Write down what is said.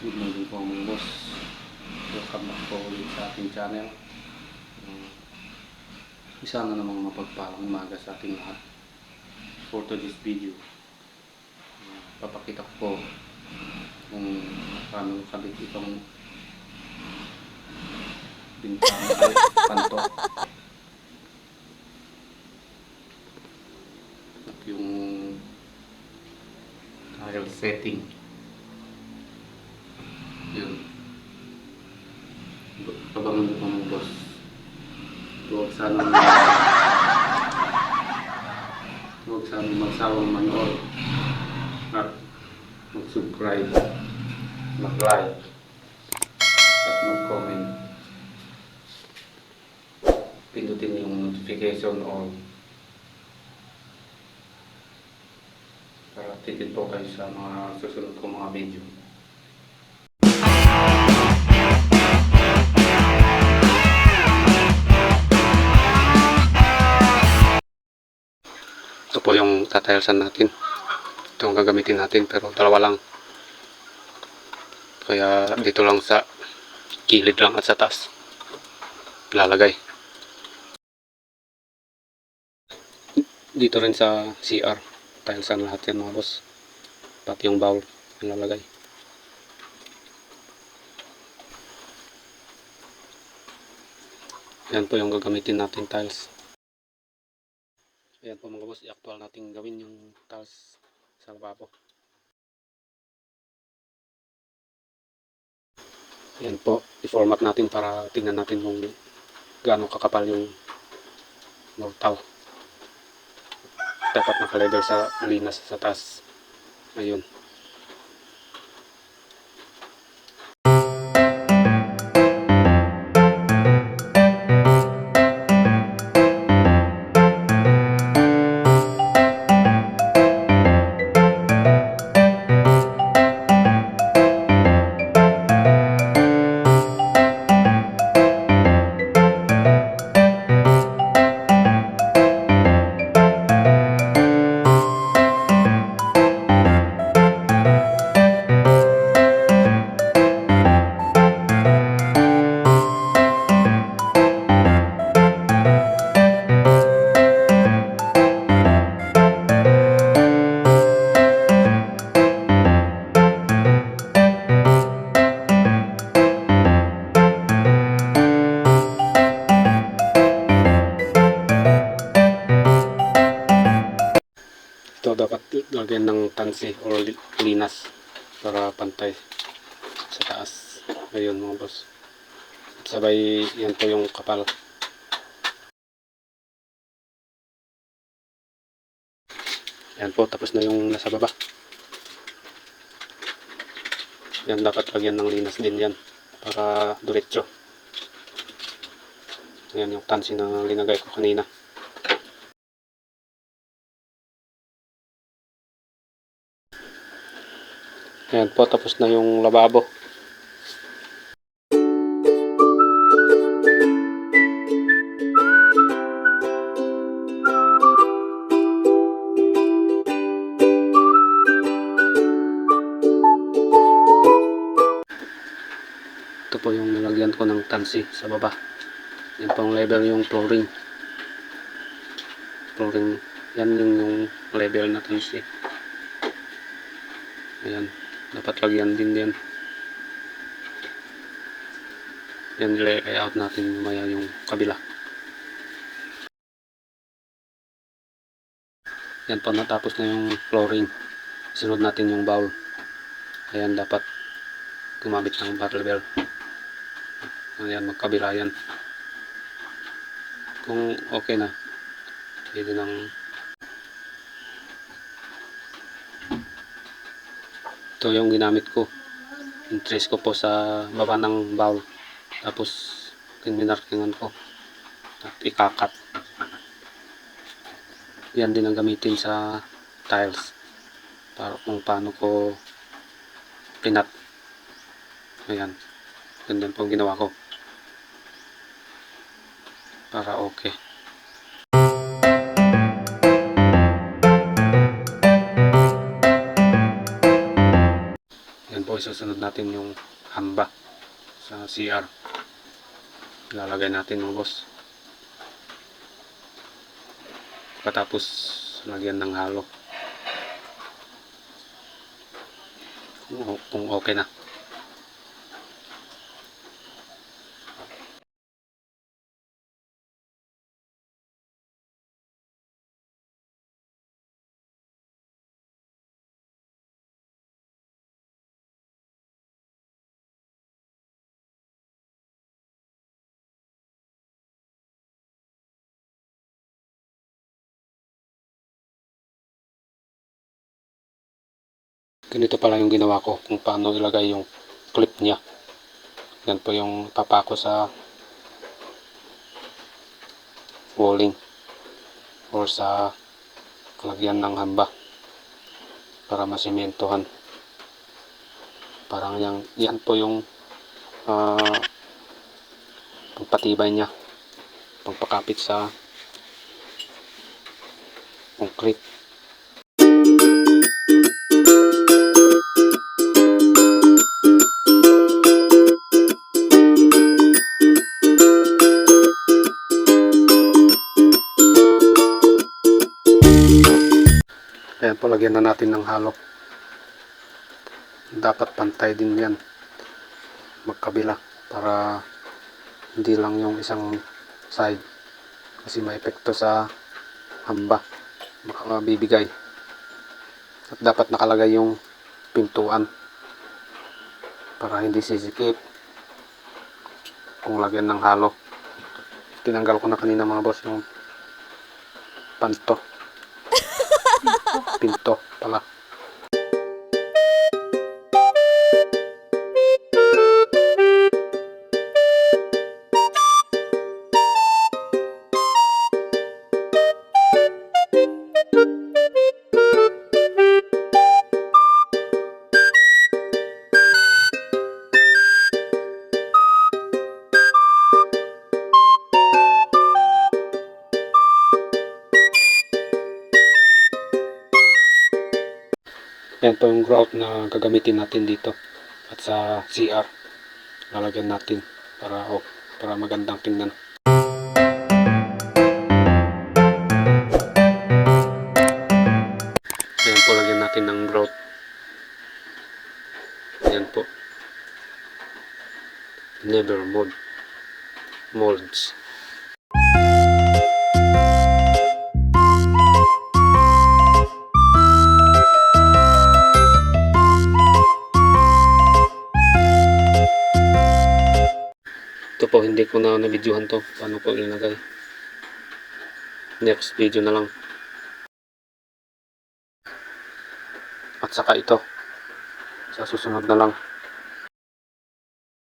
Good morning po mga boss. Welcome back po ulit sa ating channel. Isa na namang mapagpalang umaga sa ating lahat. For today's video, papakita ko po kung paano kabit itong bintana ay kanto. At yung tile setting. Yun. Abangan ko mga boss. Huwag sana magsawang manood at mag-subscribe, mag-like at mag-comment. Pindutin yung notification on para updated po kayo sa mga susunod kong mga video. Ito po yung tatilsan natin. Ito ang gagamitin natin pero dalawa lang. Kaya dito lang sa kilid lang at sa taas ilalagay. Dito rin sa CR. Tilsan lahat yan mga boss. Pati yung bowl ilalagay. Yan po yung gagamitin natin tiles. Ayan po mga boss, i-actual natin gawin yung tiles sa lababo. Ayan po, i-format natin para tingnan natin kung gaano kakapal yung mortal. Dapat naka-level sa linas sa taas. Ayun. Ito dapat lagyan ng tansi o linas para pantay sa taas. Ayun mga boss. Sabay yan po yung kapal. Yan po, tapos na yung nasa baba. Yan dapat lagyan ng linas din yan para diretso. Yan yung tansi na linagay ko kanina. Ayan po, tapos na yung lababo. Ito po yung nilagyan ko ng tansi sa baba. Yan po ang level yung flooring. Flooring, yan yung level na tansi. Ayan. Dapat lagyan din yan. Yan, layout natin maya yung kabila. Yan po, natapos na yung flooring. Sunod natin yung bowl. Ayan, dapat gumamit ng bar level. Ayan, magkabila yan. Kung okay na, pwede nang ito yung ginamit ko. Interest ko po sa baba ng bowl. Tapos minarkingan ko at ikakat. Yan din ang gamitin sa tiles. Para kung paano ko pinat. Ayan. Ganyan po ang ginawa ko. Para okay. po isusunod natin yung hamba sa CR. Lalagay natin mga boss. Pagkatapos lagyan ng halo. Kung okay na. Ganito pala yung ginawa ko kung paano ilagay yung clip niya. Yan po yung papako sa walling or sa lagyan ng hamba para masimentohan. Parang yan po yung pagpatibay niya, pagpakapit sa concrete. Ayan po, lagyan na natin ng halo. Dapat pantay din yan, magkabila, para hindi lang yung isang side, kasi may epekto sa hamba, mabibigay. At dapat nakalagay yung pintuan para hindi sisikip kung lagyan ng halo. Tinanggal ko na kanina mga boss yung pinto pala. Yan po yung grout na gagamitin natin dito at sa CR. Lalagyan natin para magandang tingnan. Yan po, lagyan natin ng grout. Yan po. Never molds. Ito po, hindi ko na nabidyohan to paano po ilagay. Next video na lang. At saka ito sa susunod na lang.